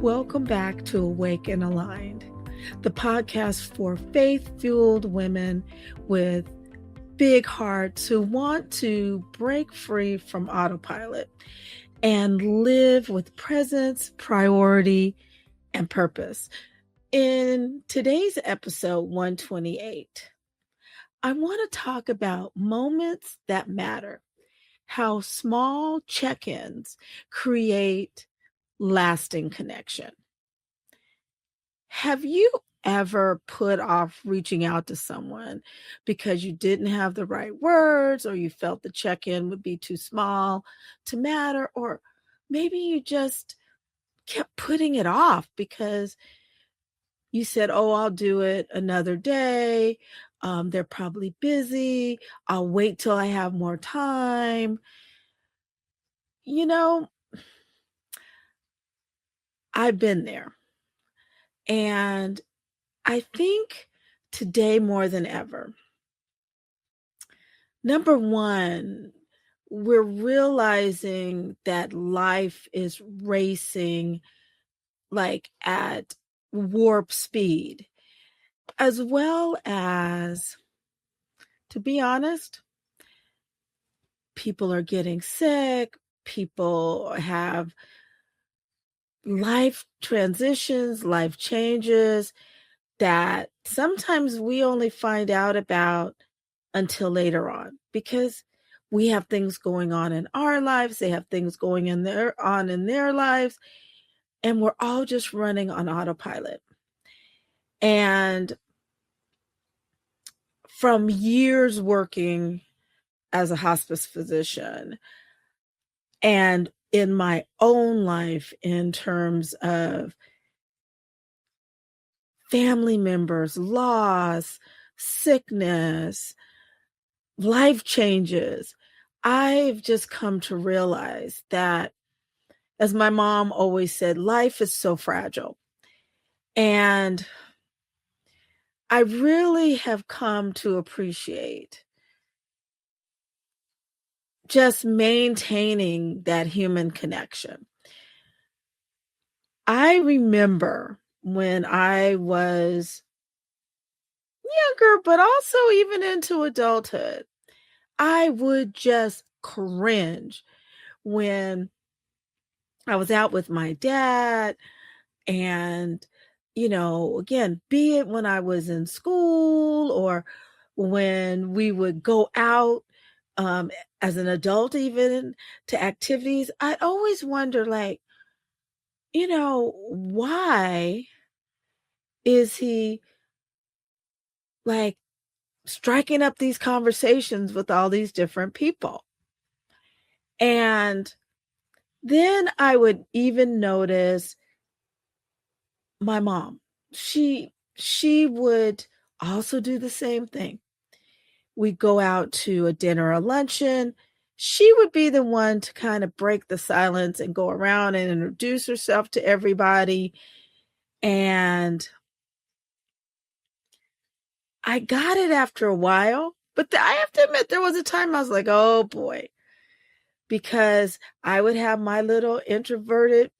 Welcome back to Awake and Aligned, the podcast for faith-fueled women with big hearts who want to break free from autopilot and live with presence, priority, and purpose. In today's episode 128, I want to talk about moments that matter, how small check-ins create lasting connection. Have you ever put off reaching out to someone because you didn't have the right words, or you felt the check-in would be too small to matter, or maybe you just kept putting it off because you said, oh, I'll do it another day. They're probably busy. I'll wait till I have more time. You know, I've been there. And I think today more than ever, number one, we're realizing that life is racing like at warp speed, as well as, to be honest, people are getting sick, people have life transitions, life changes that sometimes we only find out about until later on, because we have things going on in our lives, they have things going in their lives, and we're all just running on autopilot. And from years working as a hospice physician and in my own life in terms of family members, loss, sickness, life changes, I've just come to realize that, as my mom always said, life is so fragile. And I really have come to appreciate just maintaining that human connection. I remember when I was younger, but also even into adulthood, I would just cringe when I was out with my dad and, again, be it when I was in school or when we would go out as an adult, even to activities, I'd always wonder, why is he striking up these conversations with all these different people? And then I would even notice my mom. She would also do the same thing. We'd go out to a dinner or luncheon. She would be the one to kind of break the silence and go around and introduce herself to everybody. And I got it after a while, but I have to admit, there was a time I was like, oh boy, because I would have my little introverted,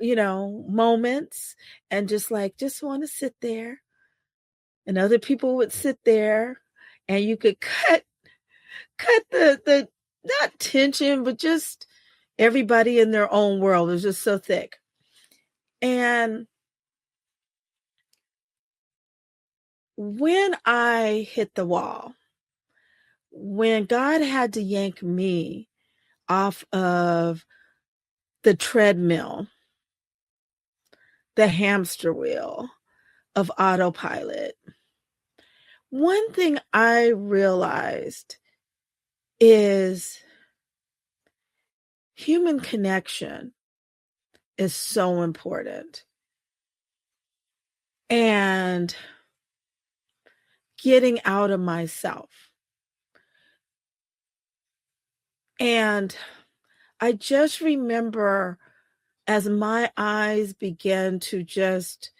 moments and just want to sit there. And other people would sit there and you could cut the not tension, but just everybody in their own world was just so thick. And when I hit the wall, when God had to yank me off of the treadmill, the hamster wheel of autopilot, one thing I realized is human connection is so important. And getting out of myself. And I just remember as my eyes began to just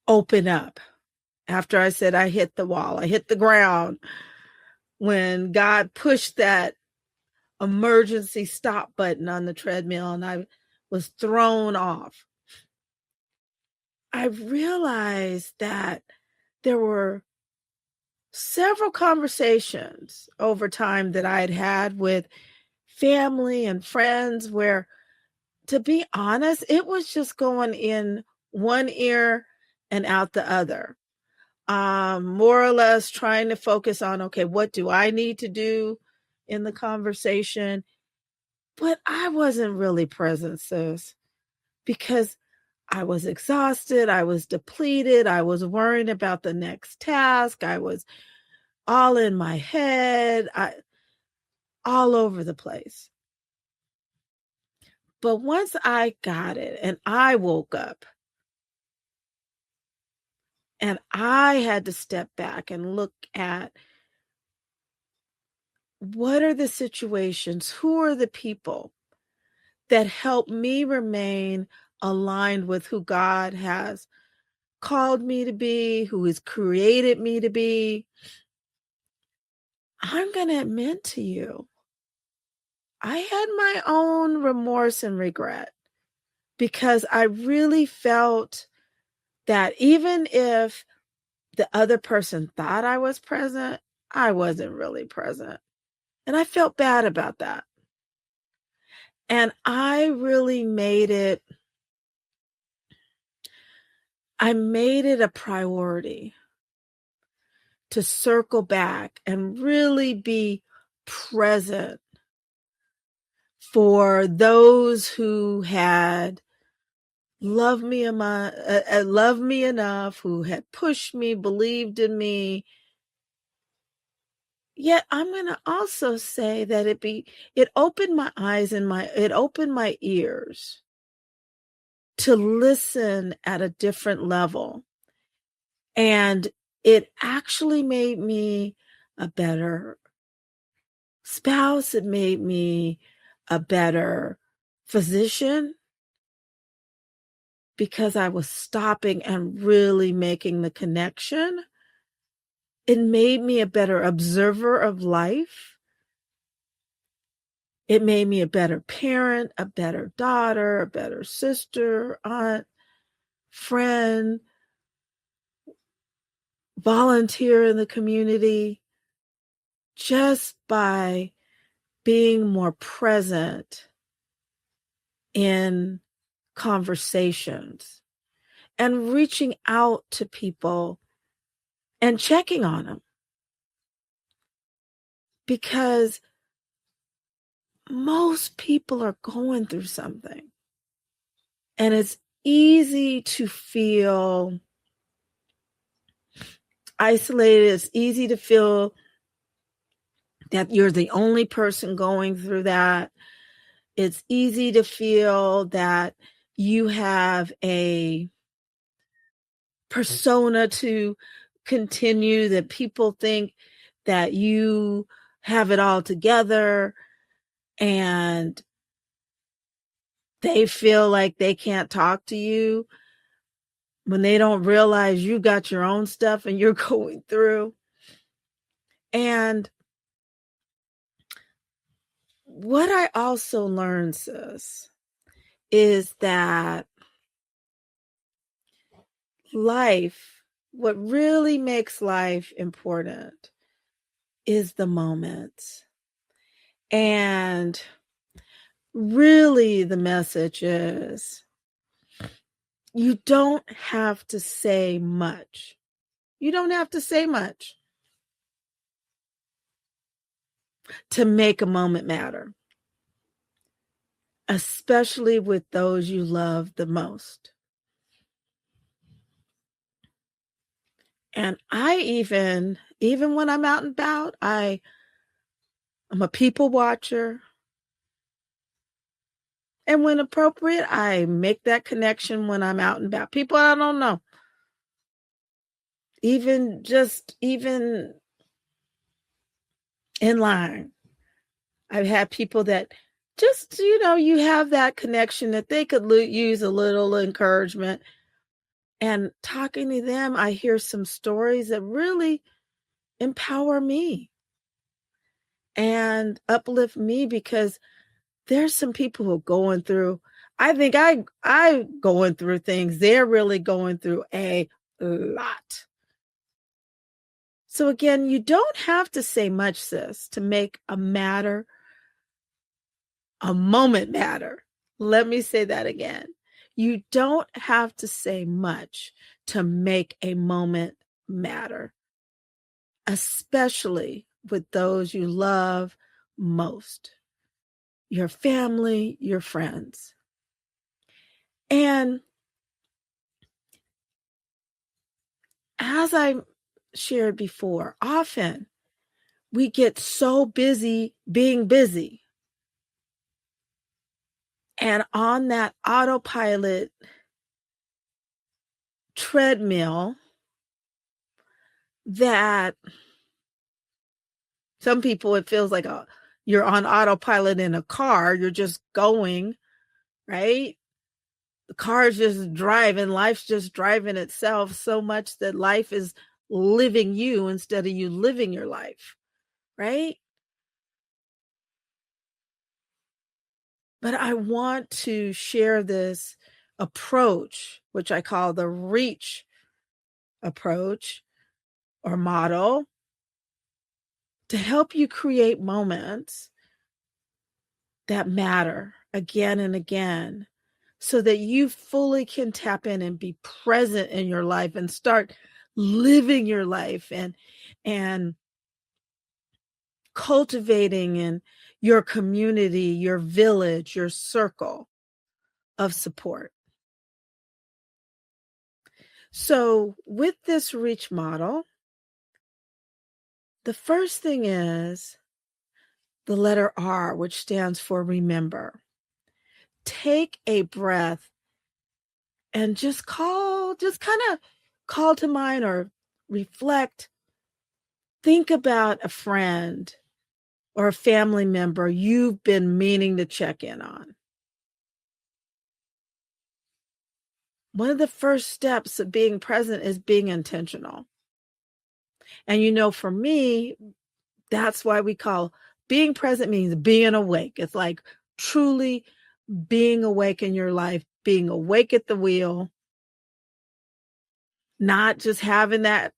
open up after I said I hit the wall, I hit the ground, when God pushed that emergency stop button on the treadmill and I was thrown off, I realized that there were several conversations over time that I had had with family and friends where, to be honest, it was just going in one ear and out the other. More or less trying to focus on, okay, what do I need to do in the conversation? But I wasn't really present, sis, because I was exhausted. I was depleted. I was worrying about the next task. I was all in my head, all over the place. But once I got it and I woke up and I had to step back and look at what are the situations, who are the people that help me remain aligned with who God has called me to be, who has created me to be. I'm going to admit to you, I had my own remorse and regret because I really felt that even if the other person thought I was present, I wasn't really present. And I felt bad about that. And I really made it a priority to circle back and really be present for those who had loved me enough, who had pushed me, believed in me. Yet I'm going to also say that it opened my eyes and it opened my ears to listen at a different level. And it actually made me a better spouse. It made me a better physician because I was stopping and really making the connection. It made me a better observer of life. It made me a better parent, a better daughter, a better sister, aunt, friend, volunteer in the community, just by being more present in conversations and reaching out to people and checking on them. Because most people are going through something. And it's easy to feel isolated. It's easy to feel that you're the only person going through that. It's easy to feel that you have a persona to continue, that people think that you have it all together and they feel like they can't talk to you when they don't realize you got your own stuff and you're going through. And what I also learned, sis, is that what really makes life important is the moments. And really the message is you don't have to say much. You don't have to say much to make a moment matter, especially with those you love the most. And I even when I'm out and about, I'm a people watcher. And when appropriate, I make that connection when I'm out and about. People I don't know. Even in line. I've had people that just, you have that connection that they could use a little encouragement. And talking to them, I hear some stories that really empower me and uplift me, because there's some people who are going through, I think I going through things. They're really going through a lot. So again, you don't have to say much, sis, to make a moment matter. Let me say that again. You don't have to say much to make a moment matter, especially with those you love most, your family, your friends. And as I shared before, often we get so busy being busy and on that autopilot treadmill that some people, it feels like you're on autopilot in a car. You're just going, right? The car's just driving. Life's just driving itself so much that life is living you instead of you living your life, right? But I want to share this approach, which I call the reach approach or model, to help you create moments that matter again and again so that you fully can tap in and be present in your life and start living your life and cultivating in your community, your village, your circle of support. So with this reach model, the first thing is the letter R, which stands for remember. Take a breath and just kind of call to mind or reflect. Think about a friend or a family member you've been meaning to check in on. One of the first steps of being present is being intentional. And for me, that's why we call being present means being awake. It's like truly being awake in your life, being awake at the wheel, not just having that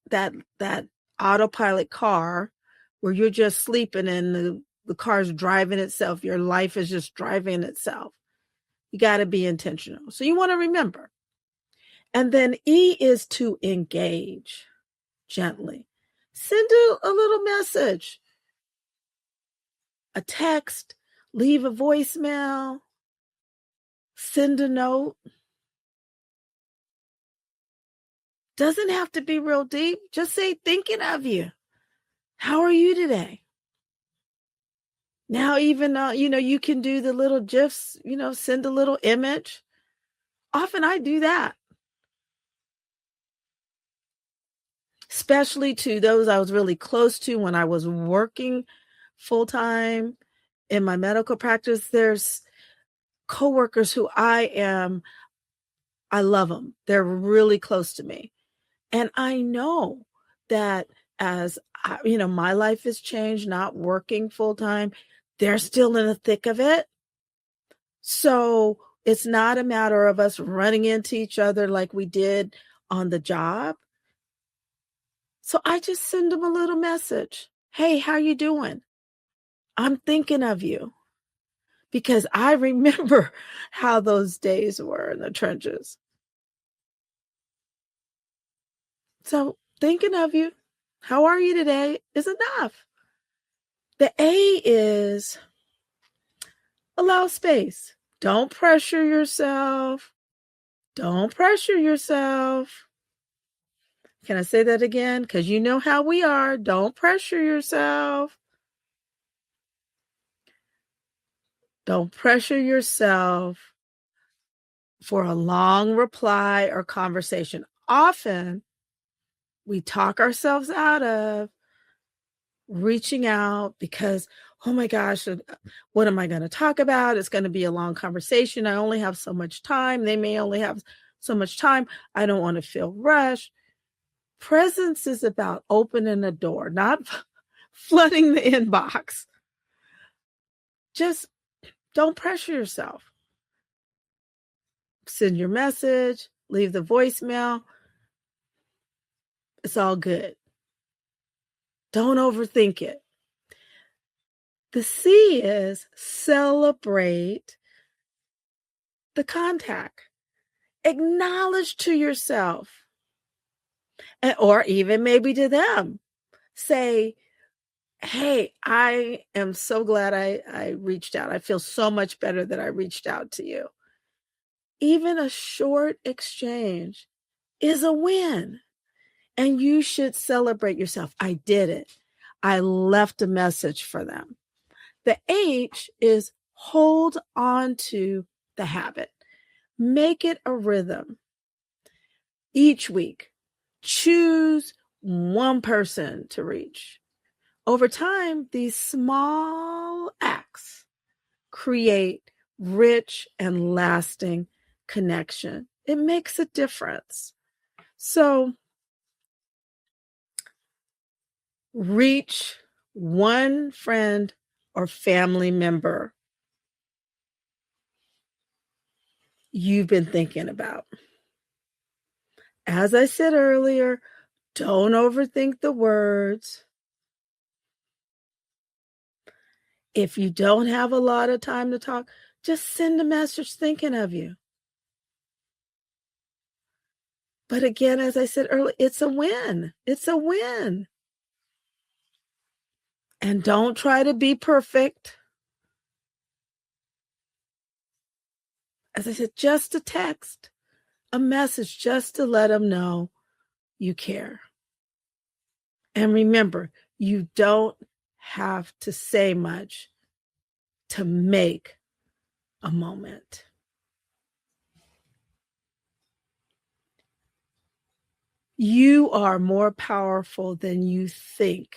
autopilot car where you're just sleeping and the car's driving itself. Your life is just driving itself. You got to be intentional. So you want to remember. And then E is to engage gently. Send a little message, a text, leave a voicemail, send a note. Doesn't have to be real deep. Just say, thinking of you. How are you today? Now, even, you can do the little GIFs, send a little image. Often I do that. Especially to those I was really close to when I was working full-time in my medical practice. There's coworkers who I love them. They're really close to me. And I know that as my life has changed, not working full-time, they're still in the thick of it. So it's not a matter of us running into each other like we did on the job. So I just send them a little message. Hey, how you doing? I'm thinking of you. Because I remember how those days were in the trenches. So thinking of you, how are you today is enough. The A is allow space. Don't pressure yourself. Don't pressure yourself. Can I say that again? Because you know how we are. Don't pressure yourself. Don't pressure yourself for a long reply or conversation. Often we talk ourselves out of reaching out because, oh my gosh, what am I going to talk about? It's going to be a long conversation. I only have so much time. They may only have so much time. I don't want to feel rushed. Presence is about opening the door, not flooding the inbox. Just don't pressure yourself. Send your message, leave the voicemail. It's all good. Don't overthink it. The C is celebrate the contact. Acknowledge to yourself, or even maybe to them. Say, hey, I am so glad I reached out. I feel so much better that I reached out to you. Even a short exchange is a win. And you should celebrate yourself. I did it. I left a message for them. The H is hold on to the habit. Make it a rhythm. Each week, choose one person to reach. Over time, these small acts create rich and lasting connection. It makes a difference. So, reach one friend or family member you've been thinking about. As I said earlier, don't overthink the words. If you don't have a lot of time to talk, just send a message thinking of you. But again, as I said earlier, it's a win. It's a win. And don't try to be perfect. As I said, just a text, a message, just to let them know you care. And remember, you don't have to say much to make a moment. You are more powerful than you think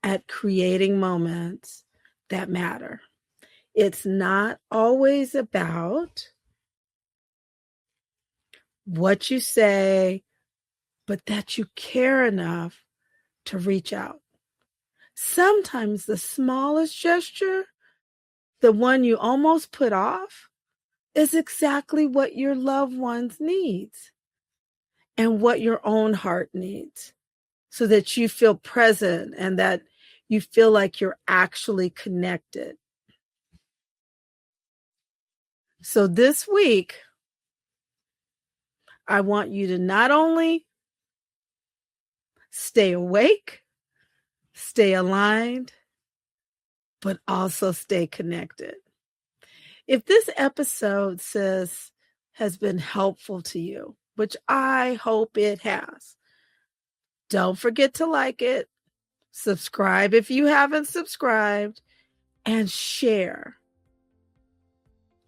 at creating moments that matter. It's not always about what you say, but that you care enough to reach out. Sometimes the smallest gesture, the one you almost put off, is exactly what your loved ones needs and what your own heart needs, so that you feel present and that you feel like you're actually connected. So this week, I want you to not only stay awake, stay aligned, but also stay connected. If this episode has been helpful to you, which I hope it has, don't forget to like it, subscribe if you haven't subscribed, and share.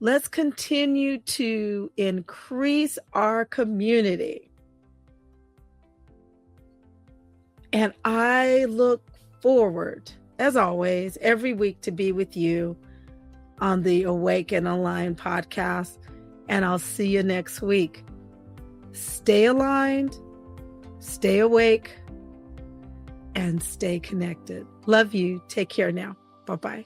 Let's continue to increase our community. And I look forward, as always, every week to be with you on the Awake and Aligned podcast. And I'll see you next week. Stay aligned, stay awake, and stay connected. Love you. Take care now. Bye-bye.